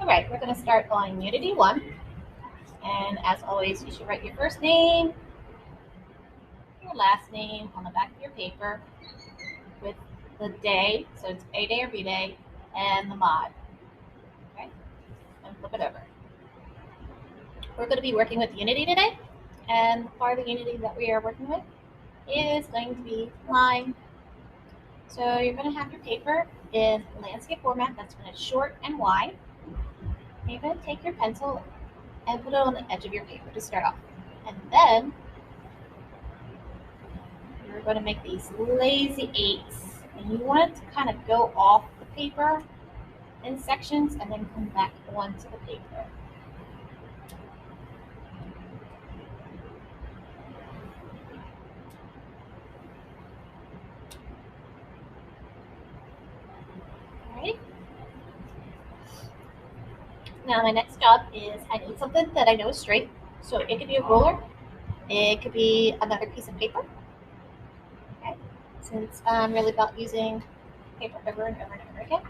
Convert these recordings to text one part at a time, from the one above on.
All right, we're going to start on Unity 1. And as always, you should write your first name, your last name on the back of your paper with the day, so it's A day or B day, and the mod. Okay, and flip it over. We're going to be working with Unity today, and the part of the Unity that we are working with is going to be line. So you're going to have your paper in landscape format, that's when it's short and wide. And you're going to take your pencil and put it on the edge of your paper to start off. And then you're going to make these lazy 8s, and you want it to kind of go off the paper in sections and then come back onto the paper. Alright. Now my next job is I need something that I know is straight. So it could be a ruler, it could be another piece of paper. Okay. Since I'm really about using paper over and over and over again,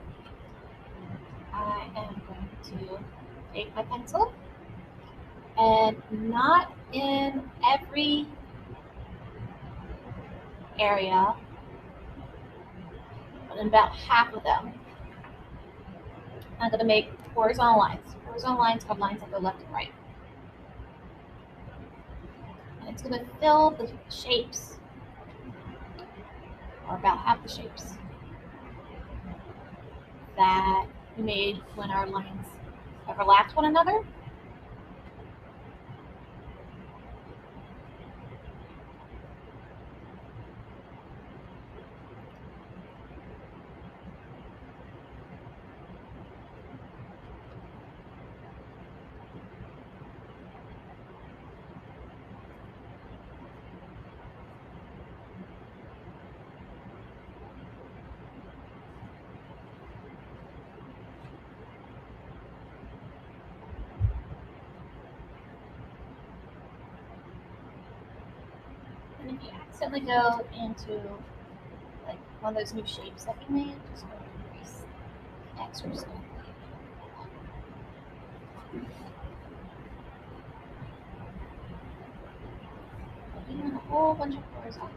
I am going to take my pencil and not in every area, but in about half of them, I'm going to make horizontal lines. Horizontal lines are lines that go left and right. And it's going to fill the shapes, or about half the shapes, that we made when our lines overlapped one another. And if you accidentally go into like one of those new shapes that we made, just go and erase X or something. Even a whole bunch of horizontal lines.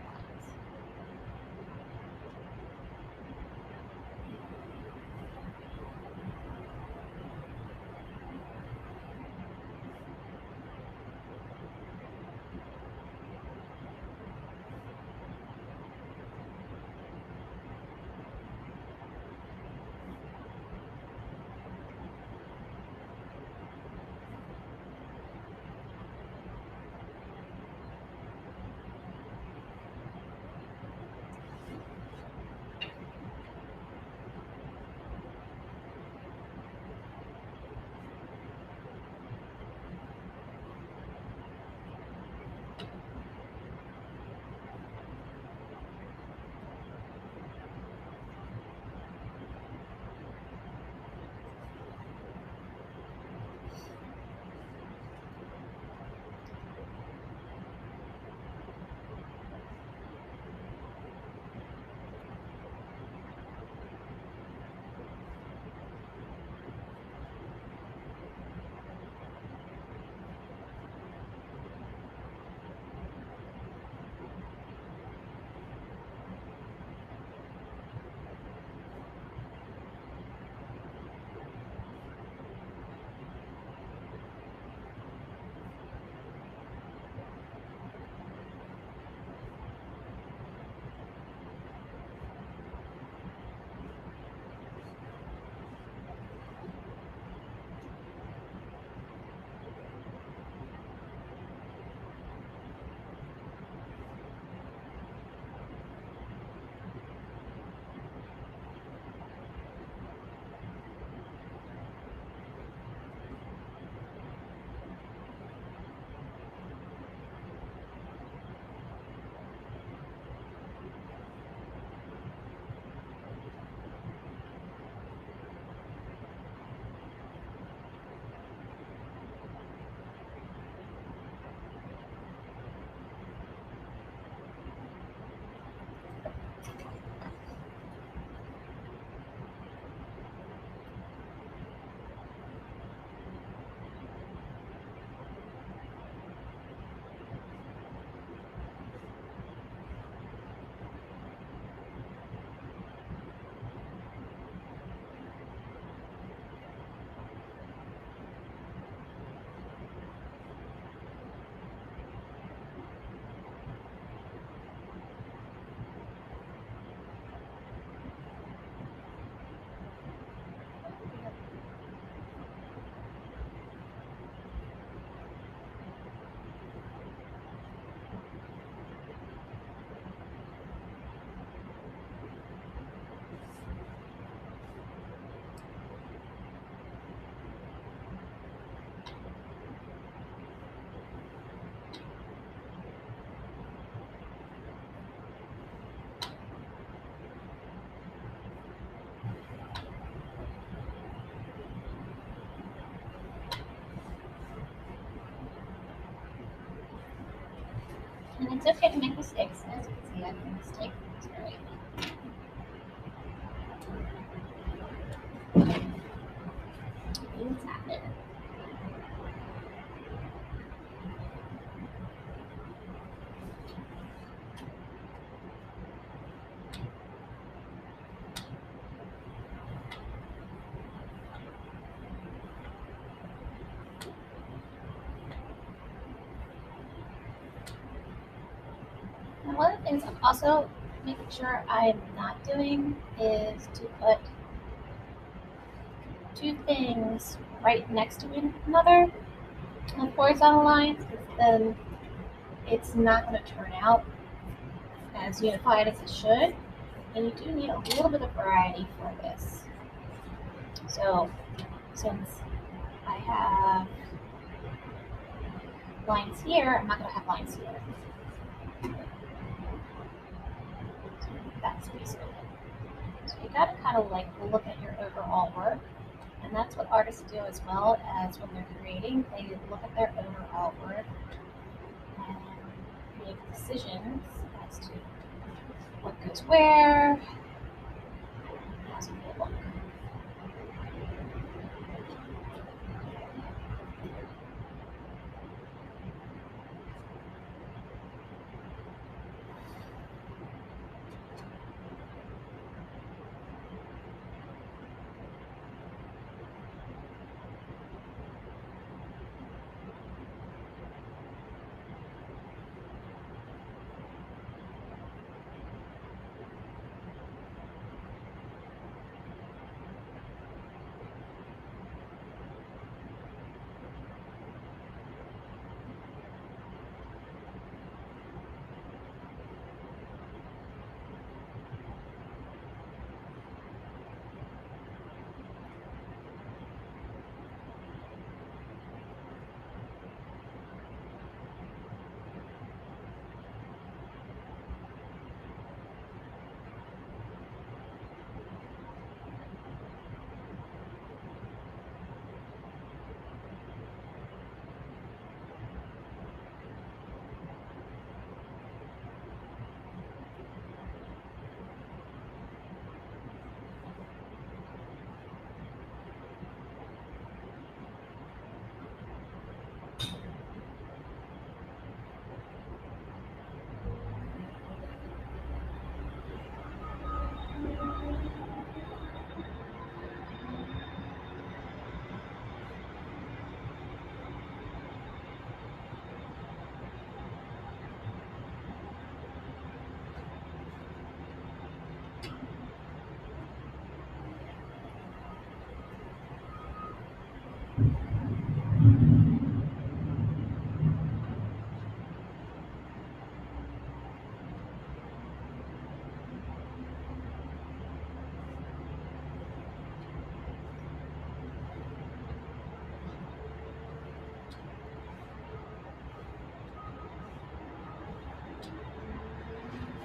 It's okay to make mistakes. As you can see, I made a mistake. It's very things happen. And one of the things I'm also making sure I'm not doing is to put two things right next to one another on horizontal lines, because then it's not going to turn out as unified as it should. And you do need a little bit of variety for this. So since I have lines here, I'm not going to have lines here. So that's basically it. So you got to kind of like look at your overall work. And that's what artists do as well as when they're creating. They look at their overall work and make decisions as to what goes where, how's it look.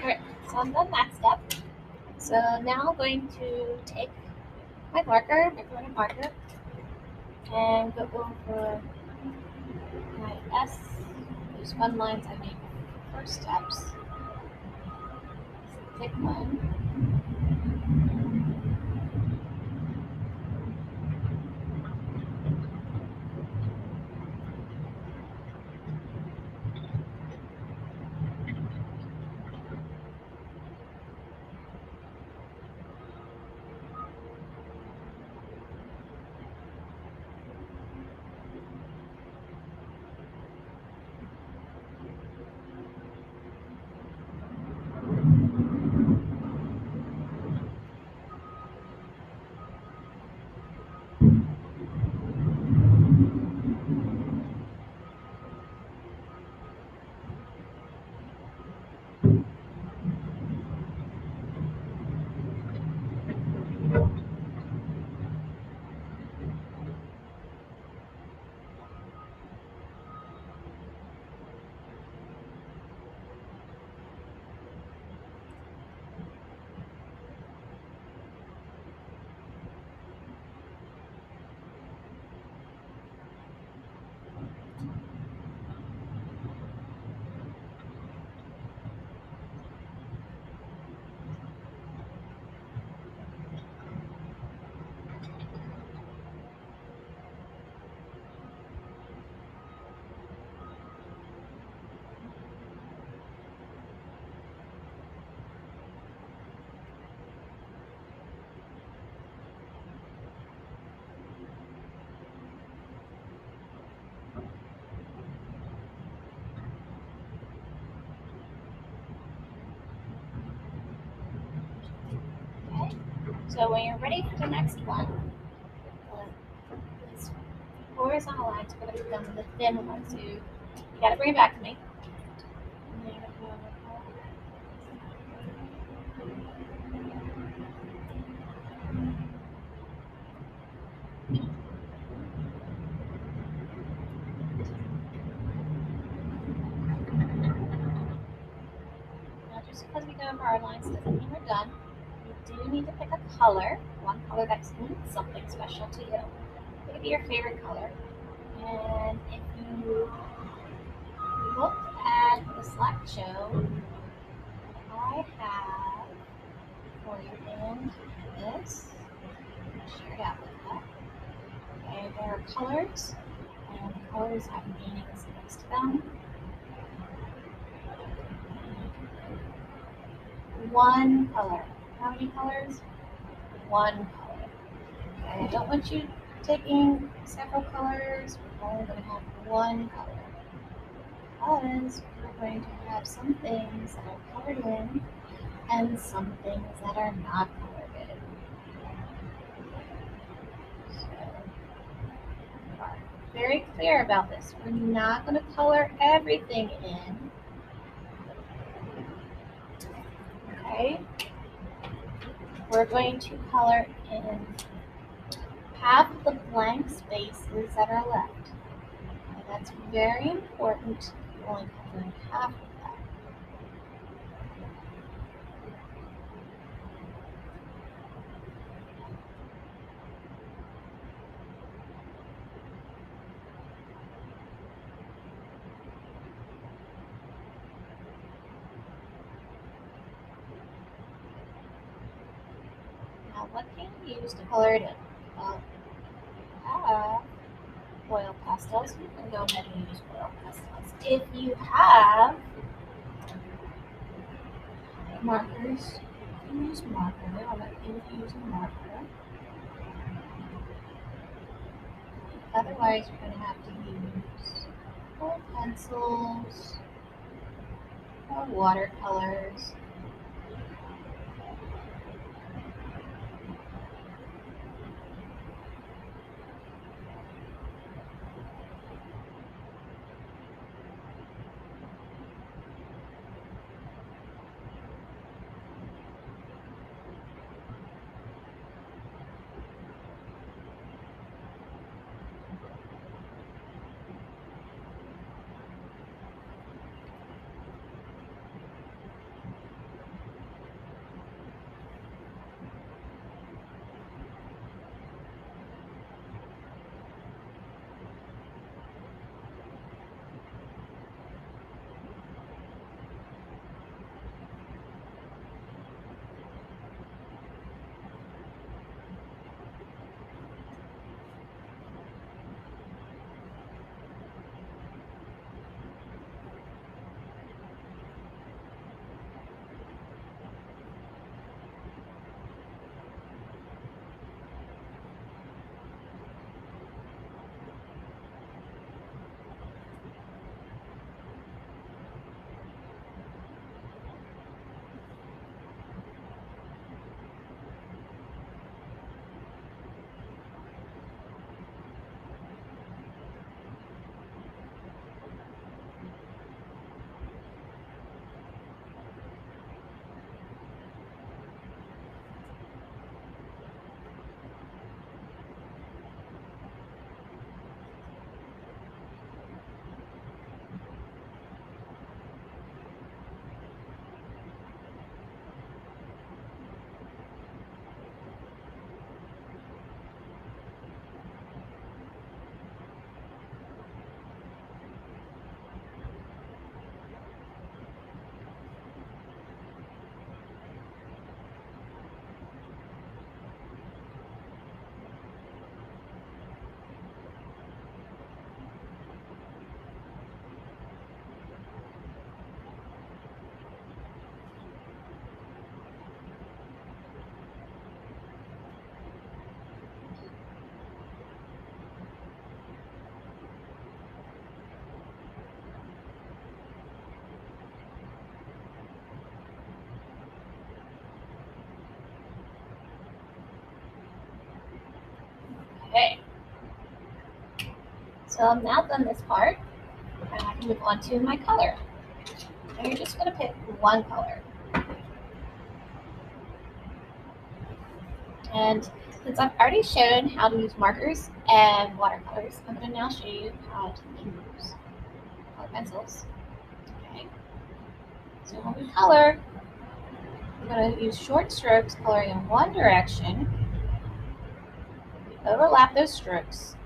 Alright, so I'm done that step. So now I'm going to take my marker, my permanent marker, and go over my S, those fun lines I made first steps. So take one. So when you're ready for the next one, these horizontal lines are going to become the thin ones. So you got to bring it back to me. Now, just because we go over our lines doesn't mean we're done. You do need to pick a color, one color that means something special to you. It could be your favorite color. And if you look at the slideshow, I have for you in this shared out with that. Okay, there are colors, and colors have meanings next to them. One color. How many colors? One color. Okay, I don't want you taking several colors. We're only going to have one color. Because we're going to have some things that are colored in and some things that are not colored in. So we are very clear about this. We're not going to color everything in. Okay? We're going to color in half the blank spaces that are left. And that's very important. You're only coloring half of that. Now, what can you use to color it in? Well, you have oil pastels. You can go ahead and use oil pastels. If you have markers, you can use marker. I'll let you use a marker. Otherwise, you're going to have to use or pencils or watercolors. Okay, so I'm now done this part, and I can move on to my color. And you're just going to pick one color. And since I've already shown how to use markers and watercolors, I'm going to now show you how to use color pencils. Okay. So when we color, we're going to use short strokes coloring in one direction. We overlap those strokes,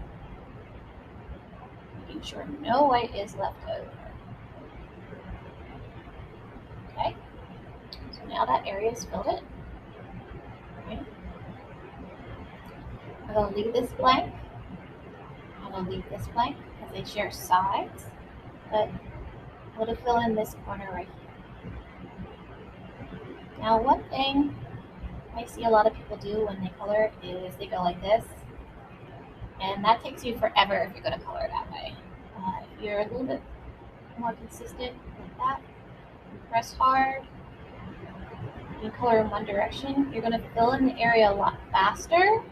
making sure no white is left over. Okay. So now that area is filled in. Okay. I'm going to leave this blank. I'm going to leave this blank because they share sides, but I'm going to fill in this corner right here. Now, one thing I see a lot of people do when they color is they go like this, and that takes you forever if you're going to color that way. If you're a little bit more consistent like that, you press hard, you color in one direction, you're going to fill in the area a lot faster.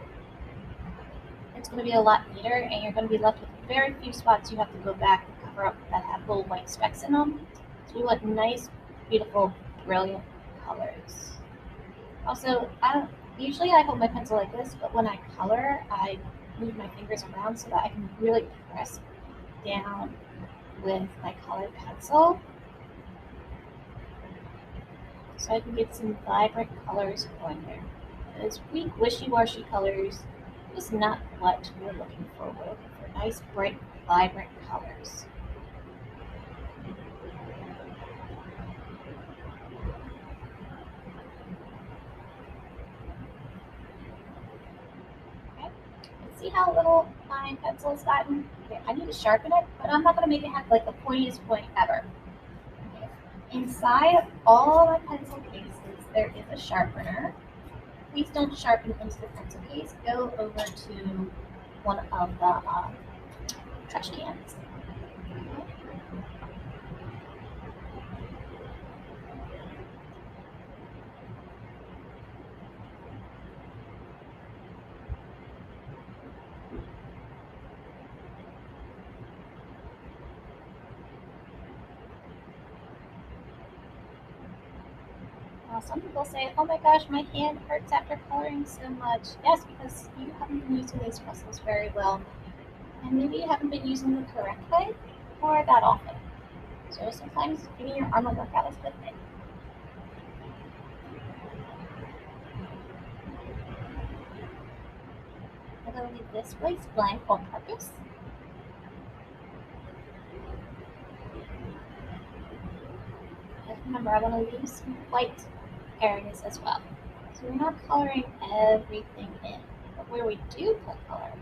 It's going to be a lot neater, and you're going to be left with very few spots you have to go back and cover up that have little white specks in them. So we want nice, beautiful, brilliant colors. Also, usually I hold my pencil like this, but when I color, I move my fingers around so that I can really press down with my colored pencil, so I can get some vibrant colors going there. Those weak, wishy-washy colors is not what we're looking for. We're looking for nice, bright, vibrant colors. Okay. See how little my pencil's gotten? Okay, I need to sharpen it, but I'm not going to make it have like the pointiest point ever. Okay. Inside of all my pencil cases, there is a sharpener. Please don't sharpen into the pencil case. Go over to one of the trash cans. Some people say, oh my gosh, my hand hurts after coloring so much. Yes, because you haven't been using these bristles very well. And maybe you haven't been using the correct way or that often. So sometimes giving your arm a workout is a good thing. I'm going to leave this place blank on purpose. And remember, I want to leave some white areas as well. So we're not coloring everything in. But where we do put color,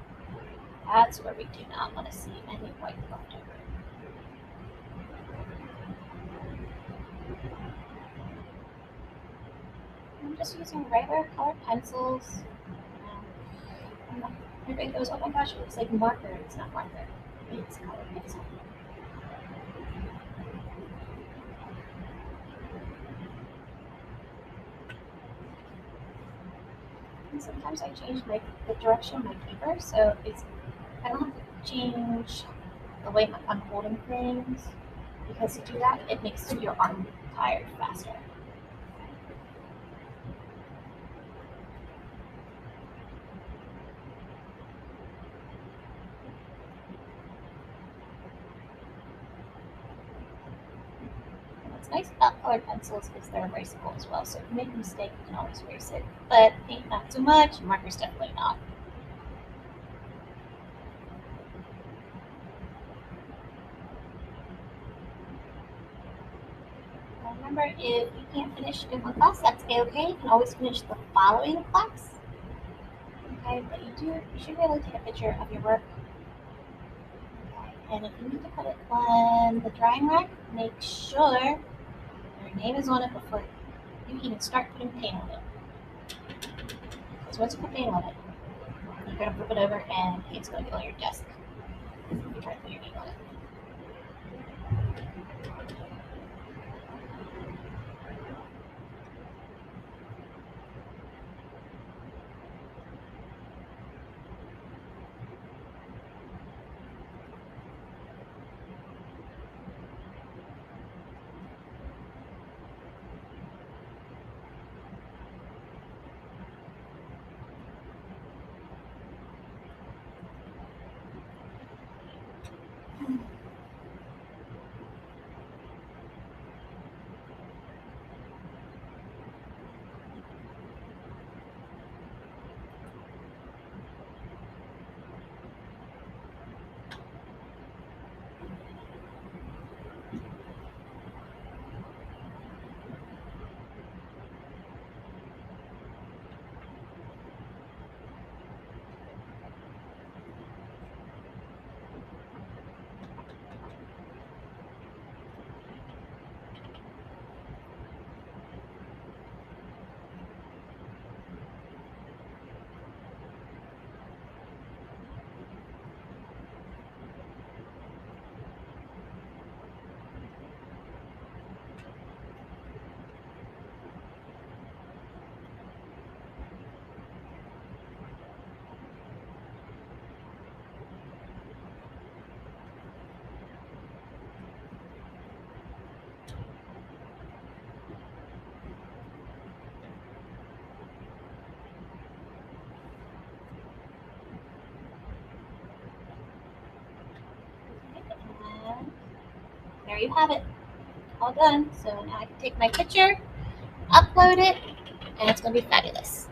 that's where we do not want to see any white left over. I'm just using regular colored pencils. Everybody goes, oh my gosh, it looks like marker. It's not marker. It's colored pencil. And sometimes I change the direction of my paper, so I don't have to change the way I'm holding things, because to do that, it makes your arm tired faster. What's nice about colored pencils is they're erasable as well, so if you make a mistake, you can always erase it. But paint not so much, markers definitely not. Remember, if you can't finish in one class, that's okay. You can always finish the following class. Okay, but you should really take a picture of your work. Okay, and if you need to put it on the drying rack, make sure your name is on it before you even start putting paint on it. Because once you put paint on it, you're going to flip it over and paint's going to be on your desk. If you try to put your name on it. And there you have it, all done. So now I can take my picture, upload it, and it's going to be fabulous.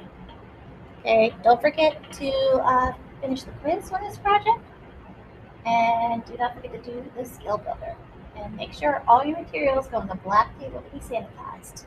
Okay, don't forget to finish the quiz on this project, and do not forget to do the skill builder. And make sure all your materials go on the black table to be sanitized.